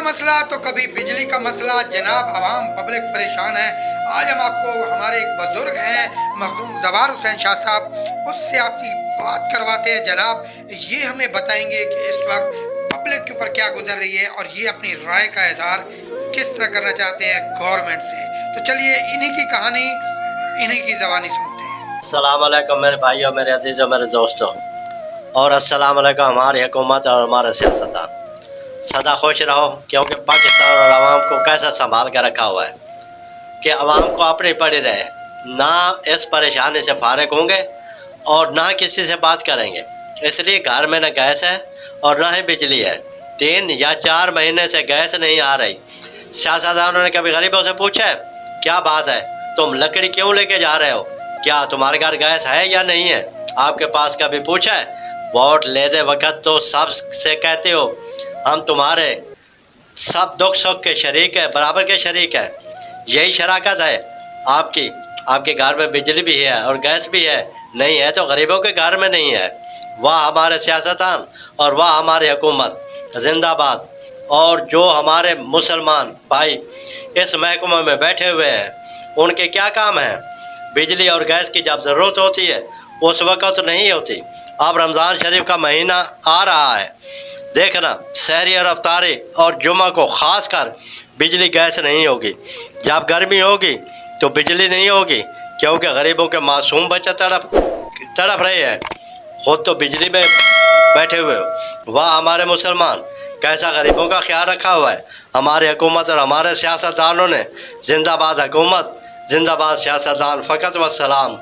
مسئلہ تو کبھی بجلی کا مسئلہ. جناب عوام پبلک پریشان ہے. آج ہم آپ کو ہمارے ایک بزرگ ہیں مخدوم زوار حسین شاہ صاحب, اس سے آپ کی بات کرواتے ہیں. جناب یہ ہمیں بتائیں گے کہ اس وقت پبلک کے اوپر کیا گزر رہی ہے اور یہ اپنی رائے کا اظہار کس طرح کرنا چاہتے ہیں گورنمنٹ سے. تو چلیے انہی کی کہانی انہی کی زبانی سنتے ہیں. السلام علیکم میرے بھائیوں, میرے عزیزوں, میرے دوستوں, اور السلام علیکم ہماری حکومت اور ہمارے سیاستدان. سدا خوش رہو, کیونکہ پاکستان اور عوام کو کیسا سنبھال کے رکھا ہوا ہے کہ عوام کو اپنی پڑی رہے, نہ اس پریشانی سے فارغ ہوں گے اور نہ کسی سے بات کریں گے. اس لیے گھر میں نہ گیس ہے اور نہ ہی بجلی ہے. 3 یا 4 مہینے سے گیس نہیں آ رہی. سیاستدانوں نے کبھی غریبوں سے پوچھا ہے کیا بات ہے, تم لکڑی کیوں لے کے جا رہے ہو, کیا تمہارے گھر گیس ہے یا نہیں ہے؟ آپ کے پاس کبھی پوچھا ہے؟ ووٹ لینے وقت تو سب سے کہتے ہو ہم تمہارے سب دکھ سکھ کے شریک ہے, برابر کے شریک ہے. یہی شراکت ہے آپ کی. آپ کے گھر میں بجلی بھی ہے اور گیس بھی ہے, نہیں ہے تو غریبوں کے گھر میں نہیں ہے. واہ ہمارے سیاستدان اور واہ ہماری حکومت, زندہ باد. اور جو ہمارے مسلمان بھائی اس محکمہ میں بیٹھے ہوئے ہیں, ان کے کیا کام ہیں؟ بجلی اور گیس کی جب ضرورت ہوتی ہے اس وقت نہیں ہوتی. اب رمضان شریف کا مہینہ آ رہا ہے, دیکھنا سحری اور افطاری اور جمعہ کو خاص کر بجلی گیس نہیں ہوگی. جب گرمی ہوگی تو بجلی نہیں ہوگی, کیونکہ غریبوں کے معصوم بچے تڑپ رہے ہیں, خود تو بجلی میں بیٹھے ہوئے ہو. واہ ہمارے مسلمان, کیسا غریبوں کا خیال رکھا ہوا ہے ہماری حکومت اور ہمارے سیاستدانوں نے. زندہ باد حکومت, زندہ باد سیاستدان. فقط و سلام.